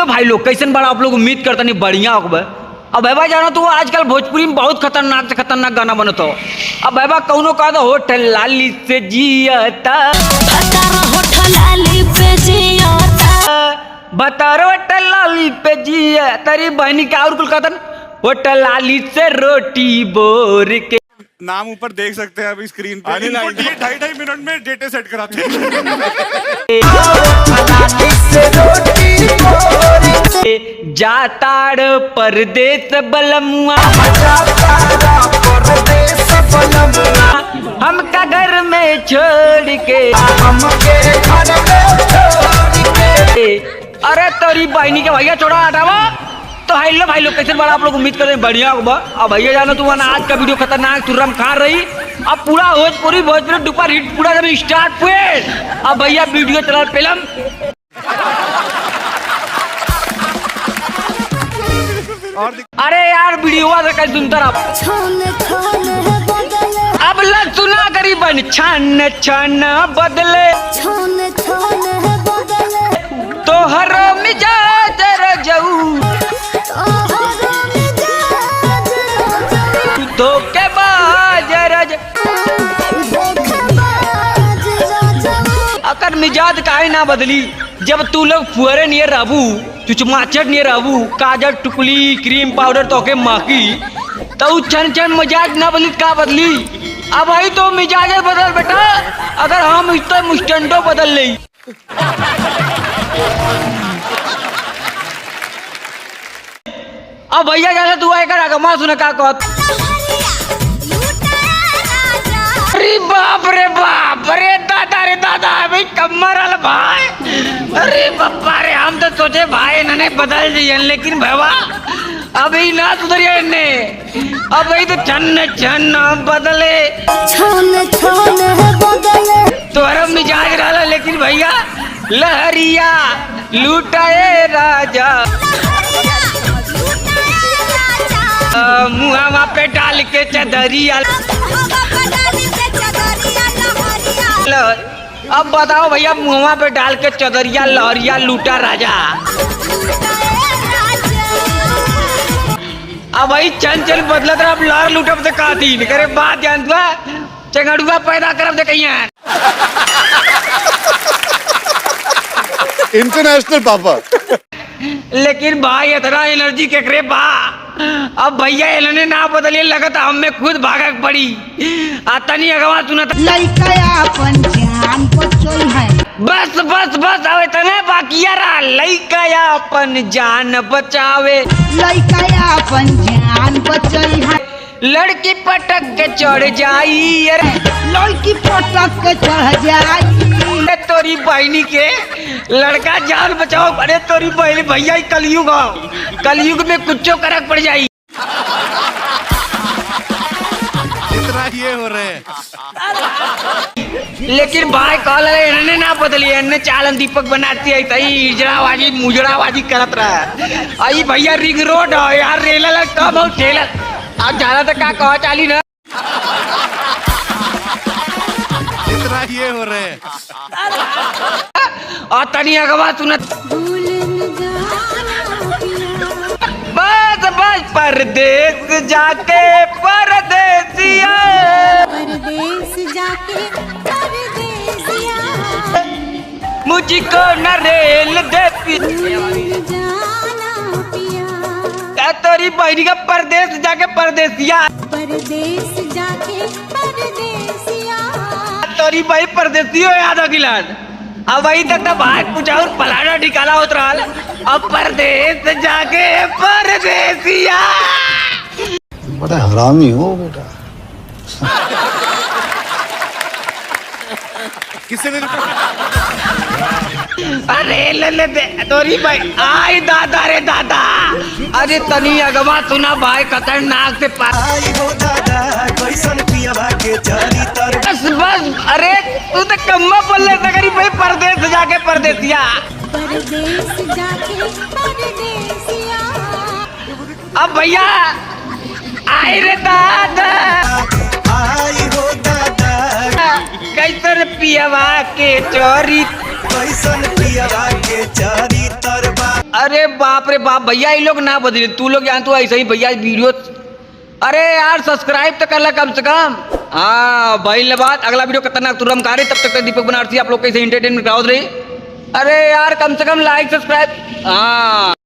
भाई लोग कैसे बड़ा आप लोग उम्मीद करता नहीं बढ़िया होगा। अब बाबा जानो तो आजकल भोजपुरी में बहुत खतरनाक से खतरनाक गाना बनता हो। अब बाबा कौनो का तो होटल लाली से जियाता बता होटल लाली पे जिया तेरी बहनी का और कुल कहतन होटल लाली से रोटी बोर के नाम ऊपर देख सकते हैं अभी स्क्रीन पे। 2.5 मिनट में डेटे सेट कराते हैं। जाताड़ परदेस बलमुआ हमका घर में छोड़ के अरे तोरी बहनी के भैया छोड़ा हटावा। तो हेलो भाई लोग कैसे बड़ा आप लोग उम्मीद करते हैं बढ़िया होगा। अब भैया जानो तुम्हारा आज का वीडियो खतरनाक तुर्रम खान रही। अब पूरा भोजपुरी डुपर हिट पूरा जब स्टार्ट हुए अब भैया वीडियो चला फिल्म अरे यार वीडियो कैसे सुनता रहा अब लग सुना करीबन छन छन बदले तो हर मिजाज रजऊ धोखेबाज रज अकर मिजाज काहे ना बदली जब तू लोग फुअरे नियर रहबू चुचमाचट नियर रहबू काजल टुकली क्रीम पाउडर तो के माकी तो छन छन मिजाज ना बदली का बदली। अब भाई तो मिजाज बदल बेटा अगर हम तो मुस्टंडो बदल ले। अब भैया जैसे तू आएगा आगमा सुना का कहत अरे बाप रे दादा भाई कमर वाला भाई अरे बप्पा रे हम तो सोचे भाई इन्होंने बदल दिए लेकिन भैया अभी ना सुधरिए इन्हें अब वही तो छन छन बदले तोहरा मिजाज रहा लेकिन भैया लहरिया लूटाए राजा मुहावा पे डाल के चदरिया। अब बताओ भैया मुहावा पे डाल के चदरिया लहरिया लूटा राजा। अब भाई चंचल बदलत अब लहर लूटब से का दिन करे बात जानता चंगड़ुआ पैदा करब दे कहिया इंटरनेशनल पापा। लेकिन भाई इतना एनर्जी के करे बा अब भैया इन्होंने ना बदलिए लगता हमें खुद भागा पड़ी तनी अगवा सुना बस बस बस अब इतने बाकिया रहा लइका अपन जान बचावे अपन जान बचल है लड़की पटक के चढ़ जाई अरे लड़की पटक के चढ़ जाई तोरी बहनी के लड़का जान बचाओ। अरे तोरी बहनी भैया कलयुग में कुछ करक पड़ जाई। इतना ये हो रहे हैं लेकिन भाई कल इन्होंने ना बदली इन्हें चालन दीपक बनाती है तई इजराबाजी मुजराबाजी करत रहा आई भैया रिंग रोड है यार रेला लगता बहुत ठेला अब ज्यादा तक का कह चाली ना इतना ये हो रहे हैं और तनी अगवा सुनत बस बस परदेस जाके परदेसिया मुझको न रेल दे तोरी बहनी का परदेस जाके परदेसिया तोरी भाई परदेसियो याद हो गिलान अब वही तक तो भाई कुछ और पलाना निकाला होत रहा अब परदेस जाके परदेसिया। बड़ा हरामी हो बेटा किसी ने अरे ले दे तोरी भाई आई दादा रे दादा अरे तनी अगवा सुना भाई खतरनाक से बस बस अरे तू तो कम्मा बोल ले सकरी भाई परदेस जाके परदेसिया अब भैया आई रे दादा कैसन पियवा के चोरी अरे बाप रे बाप भैया, ये लोग ना बदले, तू लोग यहाँ तो ऐसे ही भैया वीडियो। अरे यार सब्सक्राइब तो कर ला कम से कम। हाँ भाई बात, अगला वीडियो खतरनाक तुरंत आ रही, तब तक दीपक बनारसी आप लोग कैसे एंटरटेनमेंट कराओ रही। अरे यार कम से कम लाइक सब्सक्राइब। हाँ